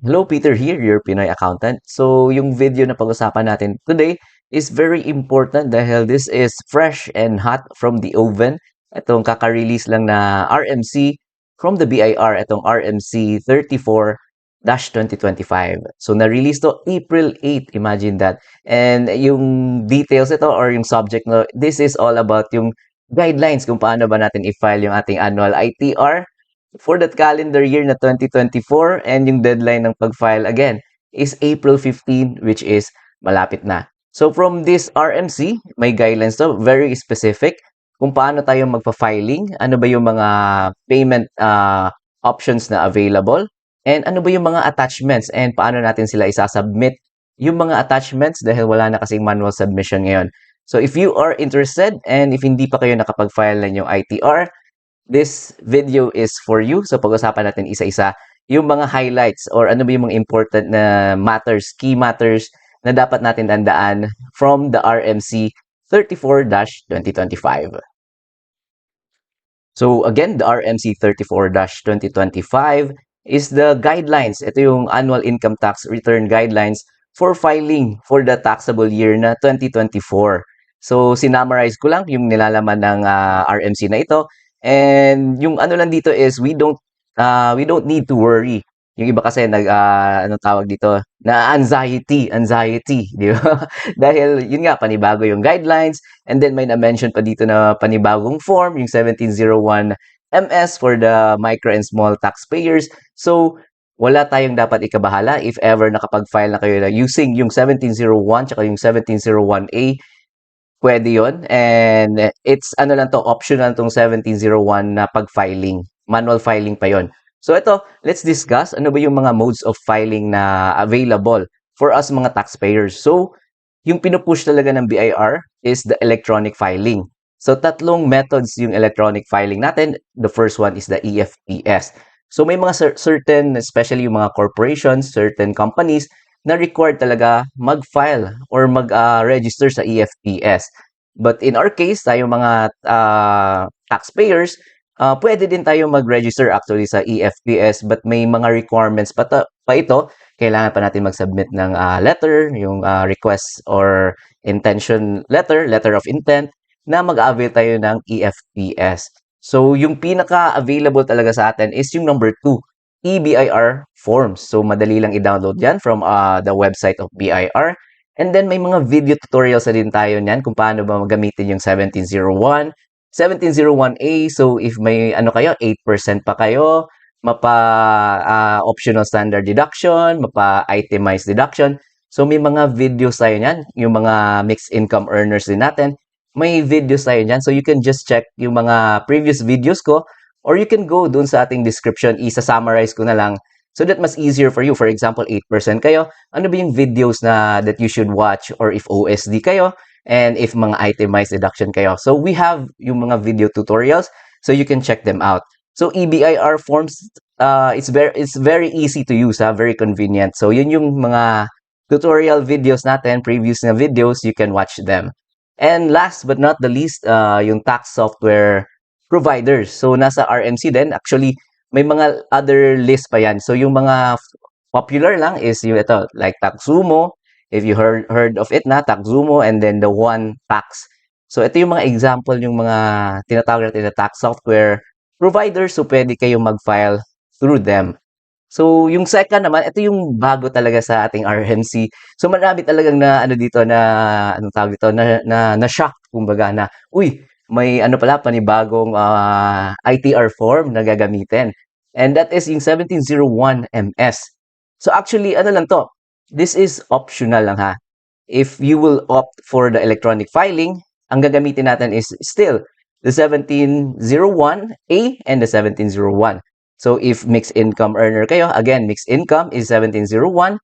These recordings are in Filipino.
Hello, Peter here, your Pinoy accountant. So, yung video na pag-usapan natin today is very important dahil this is fresh and hot from the oven. Itong kaka-release lang na RMC from the BIR, itong RMC 34-2025. So, na-release to April 8, imagine that. And yung details ito or yung subject no, this is all about yung guidelines kung paano ba natin i-file yung ating annual ITR for that calendar year na 2024 and yung deadline ng pag-file again is April 15 which is malapit na. So from this RMC, may guidelines to, very specific kung paano tayo magpa-filing, ano ba yung mga payment options na available, and ano ba yung mga attachments and paano natin sila isasubmit yung mga attachments dahil wala na kasing manual submission ngayon. So if you are interested and if hindi pa kayo nakapag-file ng yung ITR, this video is for you. So pag-usapan natin isa-isa yung mga highlights or ano ba yung mga important na matters, key matters na dapat natin tandaan from the RMC 34-2025. So again, the RMC 34-2025 is the guidelines. Ito yung annual income tax return guidelines for filing for the taxable year na 2024. So sinummarize ko lang yung nilalaman ng RMC na ito. And yung ano lang dito is we don't need to worry. Yung iba kasi anong tawag dito, na anxiety, di ba? Dahil yun nga panibago yung guidelines. And then may na-mention pa dito na panibagong form, yung 1701 MS for the micro and small taxpayers. So, wala tayong dapat ikabahala if ever nakapag-file na kayo na using yung 1701 tsaka yung 1701A, pwede yon. And it's ano lang to, optional tong 1701 na pag-filing. Manual filing pa yon. So ito, let's discuss ano ba yung mga modes of filing na available for us mga taxpayers. So, yung pinupush talaga ng BIR is the electronic filing. So, tatlong methods yung electronic filing natin. The first one is the EFPS. So, may mga certain, especially yung mga corporations, certain companies, na required talaga mag-file or mag-register sa EFPS. But in our case, tayo mga taxpayers, pwede din tayo mag-register actually sa EFPS but may mga requirements pa ito. Kailangan pa natin mag-submit ng letter, yung request or intention letter, letter of intent, na mag-avail tayo ng EFPS. So, yung pinaka-available talaga sa atin is yung number 2, EBIR forms. So, madali lang i-download yan from the website of BIR. And then, may mga video tutorials na din tayo niyan kung paano ba gamitin yung 1701, 1701A. So, if may ano kayo, 8% pa kayo, optional standard deduction, itemized deduction. So, may mga videos tayo niyan. Yung mga mixed income earners din natin, may videos tayo niyan. So, you can just check yung mga previous videos ko or you can go dun sa ating description. Isa-summarize ko na lang so that mas easier for you. For example, 8% kayo. Ano ba yung videos na that you should watch or if OSD kayo and if mga itemized deduction kayo. So, we have yung mga video tutorials so you can check them out. So, EBIR forms, it's very easy to use, very convenient. So, yun yung mga tutorial videos natin, previous na videos, you can watch them. And last but not the least, yung tax software providers. So, nasa RMC din. Actually, may mga other list pa yan. So, yung mga popular lang is yung ito, like Taxumo. If you heard of it na, Taxumo, and then the One Tax. So, ito yung mga example, yung mga tinatawag natin na tax software providers. So, pwede kayong mag-file through them. So, yung second naman, ito yung bago talaga sa ating RMC. So, marami talagang na ano dito na anong tawag dito na shock kumbaga na uy, may ano pala panibagong ITR form na gagamitin. And that is yung 1701 MS. So, actually ano lang to. This is optional lang ha. If you will opt for the electronic filing, ang gagamitin natin is still the 1701A and the 1701. So, if mixed income earner kayo, again, mixed income is 1701.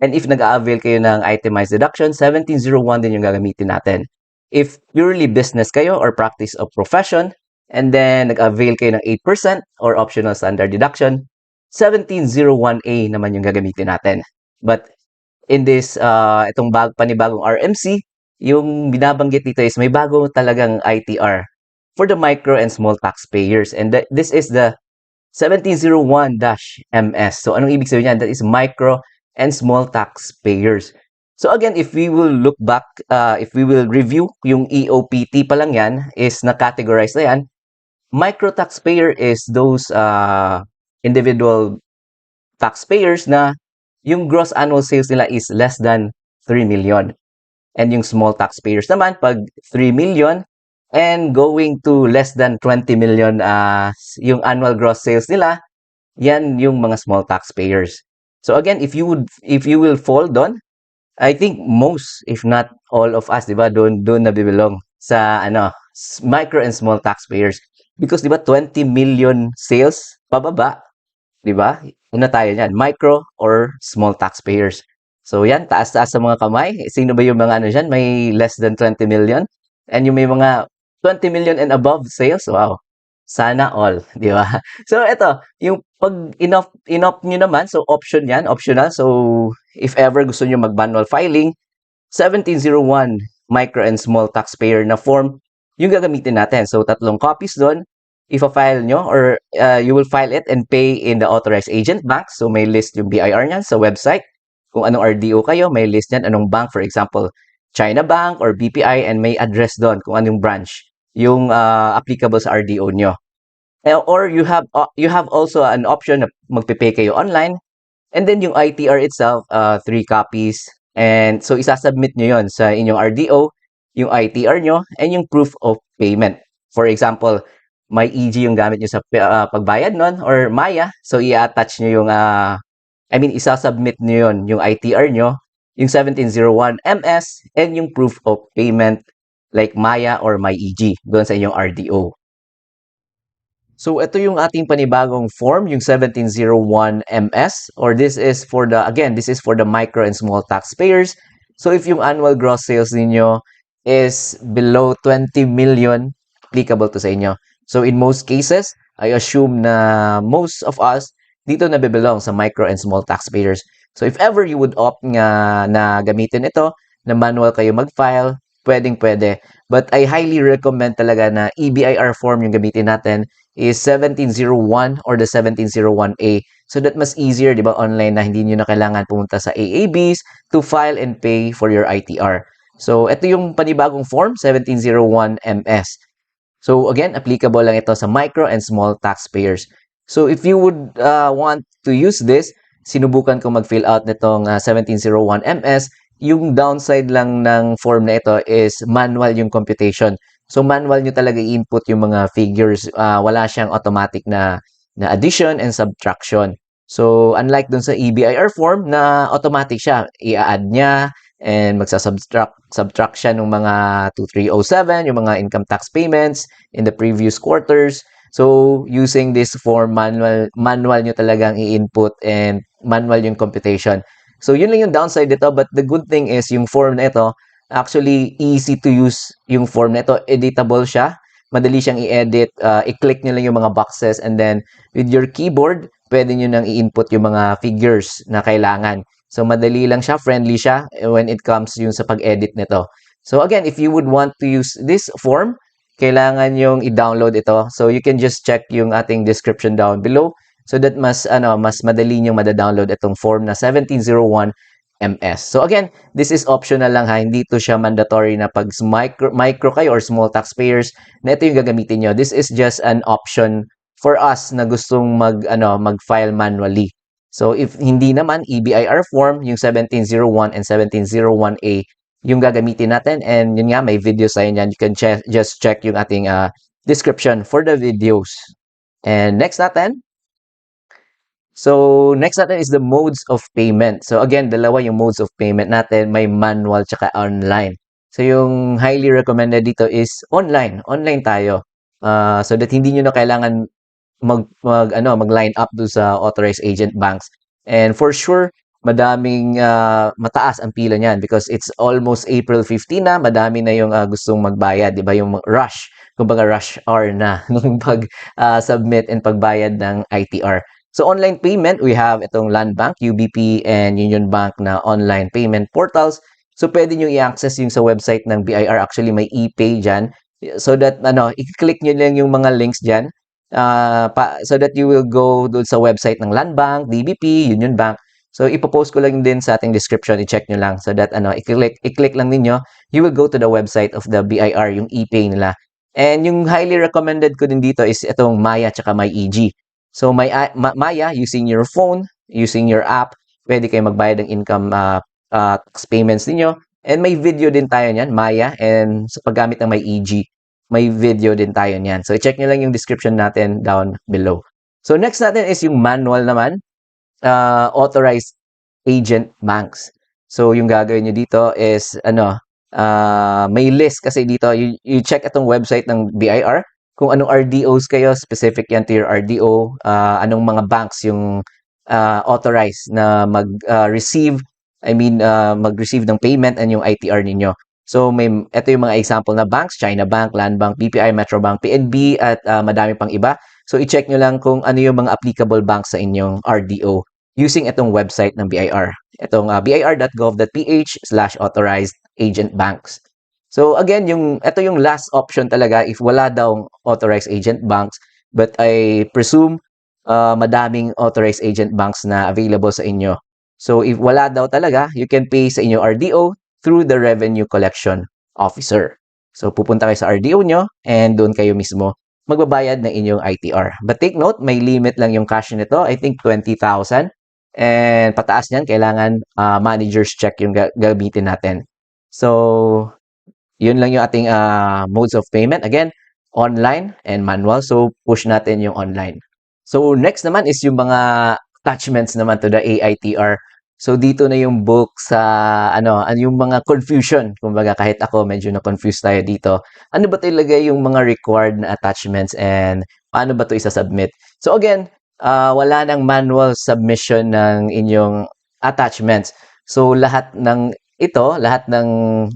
And if nag-a-avail kayo ng itemized deduction, 1701 din yung gagamitin natin. If purely business kayo or practice of profession, and then nag-avail kayo ng 8% or optional standard deduction, 1701A naman yung gagamitin natin. But in this, itong panibagong RMC, yung binabanggit dito is may bago talagang ITR for the micro and small taxpayers. And this is the 1701-MS. So anong ibig sabihin niyan? That is micro and small taxpayers. So again, if we will look back, if we will review yung EOPT pa lang yan, is na-categorize na yan. Micro taxpayer is those individual taxpayers na yung gross annual sales nila is less than 3 million. And yung small taxpayers naman, pag 3 million and going to less than 20 million yung annual gross sales nila, yan yung mga small taxpayers. So again, if you will fall doon, I think most, if not all of us, 'di ba, doon nabibilong sa micro and small taxpayers. Because 'di ba 20 million sales pababa, 'di ba? Ano tayo niyan? Micro or small taxpayers. So yan, taas-taas sa mga kamay. Sino ba yung mga ano diyan, may less than 20 million? And yung may mga 20 million and above sales, wow. Sana all, 'di ba? So eto, yung pag in-opt nyo naman, so option yan, optional. So if ever gusto nyo mag-manual filing, 1701 micro and small taxpayer na form yung gagamitin natin. So tatlong copies doon, ifa-file nyo or you will file it and pay in the authorized agent bank. So may list yung BIR niyan sa website. Kung anong RDO kayo, may list niyan anong bank. For example, China Bank or BPI, and may address doon kung anong branch yung applicable sa RDO nyo. Or you have also an option na magpe-pay kayo online, and then yung ITR itself, 3 copies, and so isasubmit nyo yon sa inyong RDO, yung ITR nyo, and yung proof of payment. For example, may EG yung gamit nyo sa pagbayad nun, or Maya, so i-attach nyo yung, isasubmit nyo yon yung ITR nyo, yung 1701 MS, and yung proof of payment like Maya or MyEG doon sa inyong RDO. So ito yung ating panibagong form, yung 1701 MS, or this is for the micro and small taxpayers. So if yung annual gross sales ninyo is below 20 million, applicable to sa inyo. So in most cases, I assume na most of us dito nabibilong sa micro and small taxpayers. So if ever you would opt nga na gamitin ito, na manual kayo mag-file, pwedeng-pwede. But I highly recommend talaga na EBIR form yung gamitin natin, is 1701 or the 1701A. So that mas easier, di ba, online na hindi nyo na kailangan pumunta sa AABs to file and pay for your ITR. So ito yung panibagong form, 1701MS. So again, applicable lang ito sa micro and small taxpayers. So if you would want to use this, sinubukan ko mag-fill out nitong 1701MS. Yung downside lang ng form na ito is manual yung computation. So manual nyo talaga i-input yung mga figures. Wala siyang automatic na addition and subtraction. So unlike dun sa EBIR form na automatic siya, i-add niya and subtract siya ng mga 2307, yung mga income tax payments in the previous quarters. So using this form, manual nyo talagang i-input and manual yung computation. So yun lang yung downside nito, but the good thing is yung form na ito, actually easy to use yung form na ito, editable siya, madali siyang i-edit, i-click nyo lang yung mga boxes, and then with your keyboard, pwede nyo nang i-input yung mga figures na kailangan. So madali lang siya, friendly siya when it comes yung sa pag-edit nito. So again, if you would want to use this form, kailangan yung i-download ito. So you can just check yung ating description down below so that mas madali nyo mada-download itong form na 1701MS. So again, this is optional lang ha, hindi to siya mandatory na pag micro kayo or small taxpayers na ito yung gagamitin nyo. This is just an option for us na gustong mag-file manually. So if hindi naman, EBIR form, yung 1701 and 1701A yung gagamitin natin, and yun nga, may videos tayo yan. You can just check yung ating description for the videos. And next natin, is the modes of payment. So again, dalawa yung modes of payment natin, may manual tsaka online. So yung highly recommended dito is online. Online tayo. So that hindi nyo na kailangan mag-line up do sa authorized agent banks. And for sure, madaming mataas ang pila niyan because it's almost April 15 na, madami na yung gustong magbayad, 'di ba? Yung rush, kumbaga rush hour na ng pag-submit and pagbayad ng ITR. So online payment, we have itong Land Bank, UBP, and Union Bank na online payment portals. So pwede nyo i-access yung sa website ng BIR. Actually, may e-pay dyan. So that, i-click nyo lang yung mga links dyan. so that you will go doon sa website ng Land Bank, DBP, Union Bank. So ipopost ko lang din sa ating description, i-check nyo lang so that i-click lang ninyo, you will go to the website of the BIR, yung e-pay nila. And yung highly recommended ko din dito is itong Maya tsaka MyEG. So Maya, using your phone, using your app, pwede kayo magbayad ng income tax payments ninyo. And may video din tayo niyan, Maya, and sa paggamit ng MyEG, may video din tayo niyan. So i-check nyo lang yung description natin down below. So next natin is yung manual naman, authorized agent banks. So yung gagawin nyo dito is may list kasi dito, you check itong website ng BIR kung anong RDOs kayo, specific yan to your RDO, anong mga banks yung authorized na mag-receive mag-receive ng payment and yung ITR ninyo. So ito yung mga example na banks, China Bank, Land Bank, BPI, Metro Bank, PNB at madami pang iba. So i-check nyo lang kung ano yung mga applicable banks sa inyong RDO using itong website ng BIR. Itong bir.gov.ph/authorized agent banks. So again, ito yung last option talaga if wala daw authorized agent banks, but I presume madaming authorized agent banks na available sa inyo. So if wala daw talaga, you can pay sa inyong RDO through the Revenue Collection Officer. So pupunta kayo sa RDO nyo and doon kayo mismo magbabayad ng inyong ITR. But take note, may limit lang yung cash nito. I think 20,000. And pataas niyan, kailangan manager's check yung gamitin natin. So, yun lang yung ating modes of payment. Again, online and manual. So, push natin yung online. So, next naman is yung mga attachments naman to the AITR. So, dito na yung book sa, yung mga confusion. Kumbaga, kahit ako, medyo na-confuse tayo dito. Ano ba talaga yung mga required na attachments and paano ba ito isa-submit? So, again, wala nang manual submission ng inyong attachments. So, lahat ng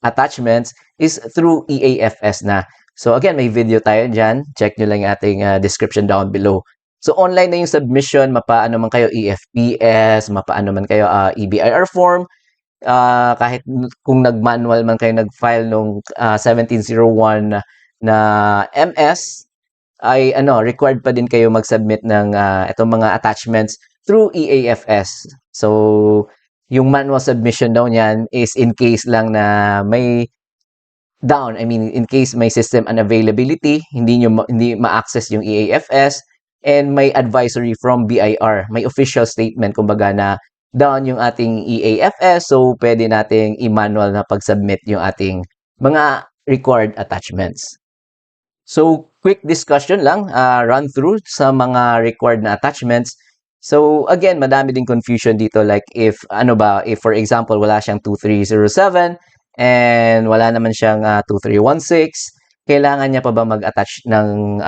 attachments is through EAFS na. So again, may video tayo dyan. Check nyo lang yung ating description down below. So online na yung submission, mapaano man kayo EFPS, mapaano man kayo EBIR form, kahit kung nag-manual man kayo nag-file nung 1701 na MS, ay required pa din kayo mag-submit ng itong mga attachments through EAFS. So yung manual submission daw niyan is in case lang na may down. I mean, in case may system unavailability, hindi ma-access yung EAFS, and may advisory from BIR. May official statement, kumbaga, na down yung ating EAFS, so pwede nating i-manual na pag-submit yung ating mga required attachments. So, quick discussion lang, run through sa mga required na attachments. So, again, madami din confusion dito, like if for example, wala siyang 2307 and wala naman siyang 2316, kailangan niya pa ba mag-attach ng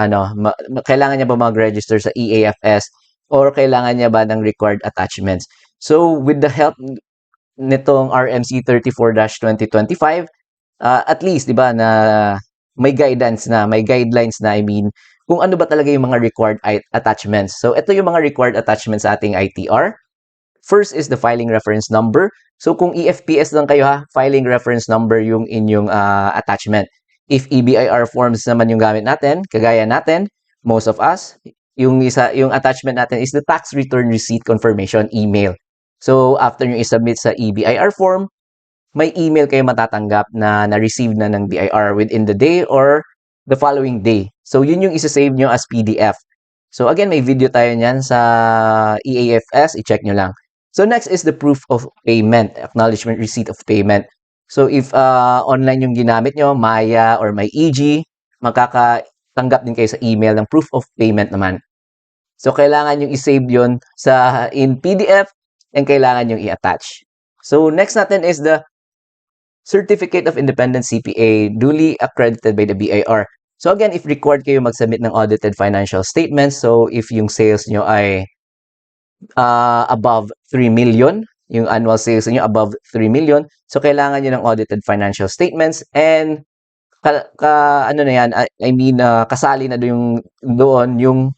kailangan niya ba mag-register sa EAFS or kailangan niya ba ng required attachments? So, with the help nitong RMC 34-2025, at least, 'di ba, na may guidance na, may guidelines na, kung ano ba talaga yung mga required attachments. So, ito yung mga required attachments sa ating ITR. First is the filing reference number. So, kung EFPS lang kayo filing reference number yung inyong attachment. If EBIR forms naman yung gamit natin, kagaya natin, most of us, yung attachment natin is the tax return receipt confirmation email. So, after yung isubmit sa EBIR form, may email kayo matatanggap na na-receive na ng BIR within the day or the following day. So, yun yung isa-save nyo as PDF. So, again, may video tayo niyan sa EAFS. I-check nyo lang. So, next is the proof of payment, acknowledgement receipt of payment. So, if online yung ginamit nyo, Maya or MyEG, makakatanggap din kayo sa email ng proof of payment naman. So, kailangan yung i-save yun in PDF and kailangan yung i-attach. So, next natin is the Certificate of Independent CPA duly accredited by the BIR. So again, if required kayo mag-submit ng audited financial statements, so if yung sales nyo ay above 3 million, yung annual sales nyo above 3 million, so kailangan nyo ng audited financial statements and kasali na doon yung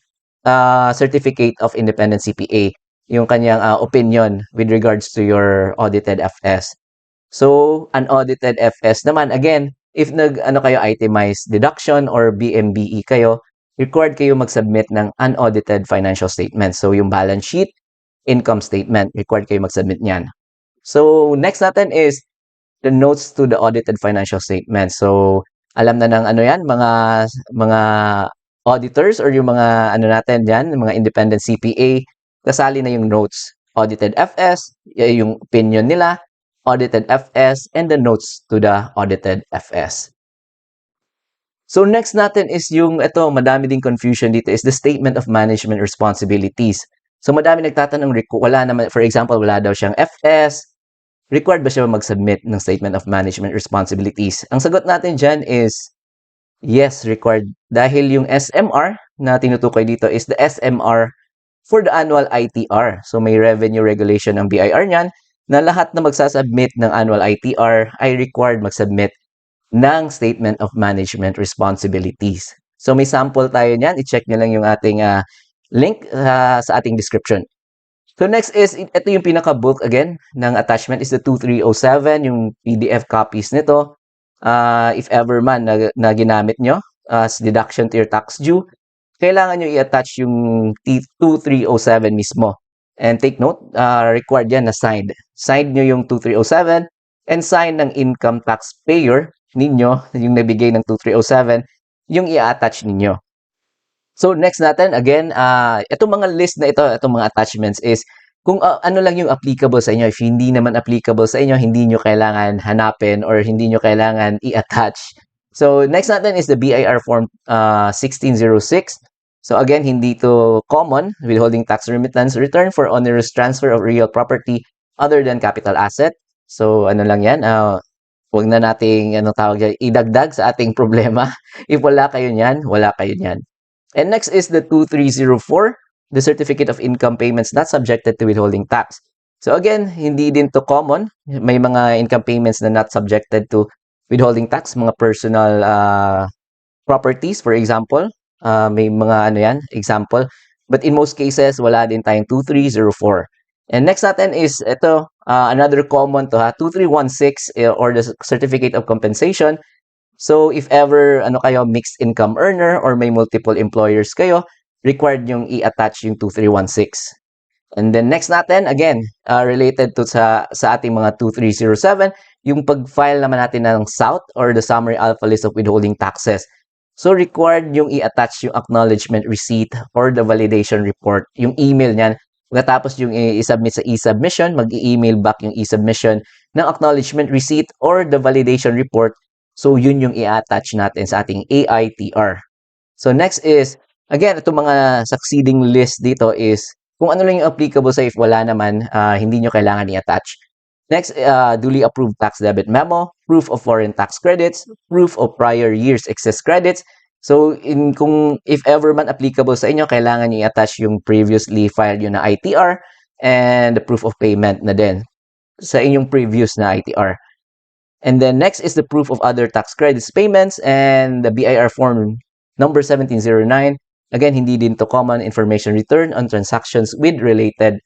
Certificate of Independent CPA, yung kanyang opinion with regards to your audited FS. So, unaudited FS naman, again, if kayo itemized deduction or BMBE kayo, required kayo mag-submit ng unaudited financial statement. So, yung balance sheet, income statement, required kayo mag-submit niyan. So, next natin is the notes to the audited financial statement. So, alam na ng ano yan, mga auditors or yung mga ano natin yan, mga independent CPA, kasali na yung notes. Audited FS, yung opinion nila, audited FS, and the notes to the audited FS. So next natin is yung ito, madami ding confusion dito is the statement of management responsibilities. So madami nagtatanong, wala naman, for example, wala daw siyang FS, required ba siya mag-submit ng statement of management responsibilities? Ang sagot natin dyan is yes, required. Dahil yung SMR na tinutukoy dito is the SMR for the annual ITR. So may revenue regulation ng BIR niyan na lahat na magsasubmit ng annual ITR ay required mag-submit ng Statement of Management Responsibilities. So may sample tayo niyan. I-check nyo lang yung ating link sa ating description. So next is, ito yung pinaka-bulk again ng attachment is the 2307, yung PDF copies nito. If ever man na ginamit nyo as deduction to your tax due, kailangan nyo i-attach yung 2307 mismo. And take note, required yan na signed. Signed nyo yung 2307 and sign ng income taxpayer ninyo, yung nabigay ng 2307, yung i-attach ninyo. So next natin, again, itong mga list na ito, itong mga attachments is kung ano lang yung applicable sa inyo. If hindi naman applicable sa inyo, hindi nyo kailangan hanapin or hindi nyo kailangan i-attach. So next natin is the BIR Form 1606. So again, hindi to common, withholding tax remittance return for onerous transfer of real property other than capital asset. So ano lang yan, huwag na nating idagdag sa ating problema. If wala kayo niyan, wala kayo niyan. And next is the 2304, the Certificate of Income Payments not subjected to withholding tax. So again, hindi din to common. May mga income payments na not subjected to withholding tax, mga personal properties, for example. May mga ano yan, example. But in most cases, wala din tayong 2304. And next natin is ito, another common to 2316 or the Certificate of Compensation. So if ever kayo mixed income earner or may multiple employers kayo, required yung i-attach yung 2316. And then next natin, again, related to sa ating mga 2307, yung pag-file naman natin ng SAUT or the Summary Alpha List of Withholding Taxes. So required yung i-attach yung acknowledgement receipt or the validation report, yung email niyan. Pagkatapos yung i-submit sa e-submission, mag-i-email back yung e-submission ng acknowledgement receipt or the validation report. So yun yung i-attach natin sa ating AITR. So next is, again, itong mga succeeding list dito is kung ano lang yung applicable sa if wala naman, hindi nyo kailangan i-attach. Next, duly approved tax debit memo, proof of foreign tax credits, proof of prior year's excess credits. So, kung if ever man applicable sa inyo, kailangan nyo i-attach yung previously filed yun na ITR and the proof of payment na din sa inyong previous na ITR. And then next is the proof of other tax credits payments and the BIR form number 1709. Again, hindi din to common information return on transactions with related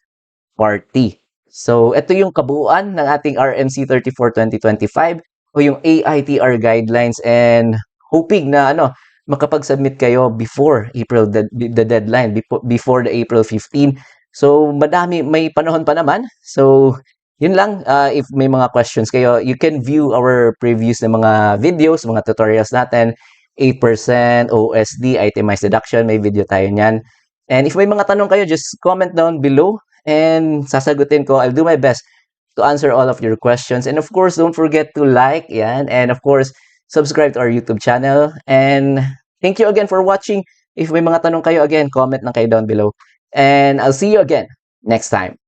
party. So, ito yung kabuuan ng ating RMC 34-2025 o yung AITR guidelines and hoping na makapag-submit kayo before April, the deadline, before the April 15. So, may panahon pa naman. So, yun lang. If may mga questions kayo, you can view our previous na mga videos, mga tutorials natin. 8% OSD, itemized deduction, may video tayo niyan. And if may mga tanong kayo, just comment down below and sasagutin ko. I'll do my best to answer all of your questions. And of course, don't forget to like, yan. And of course, subscribe to our YouTube channel. And thank you again for watching. If may mga tanong kayo, again, comment lang kayo down below. And I'll see you again next time.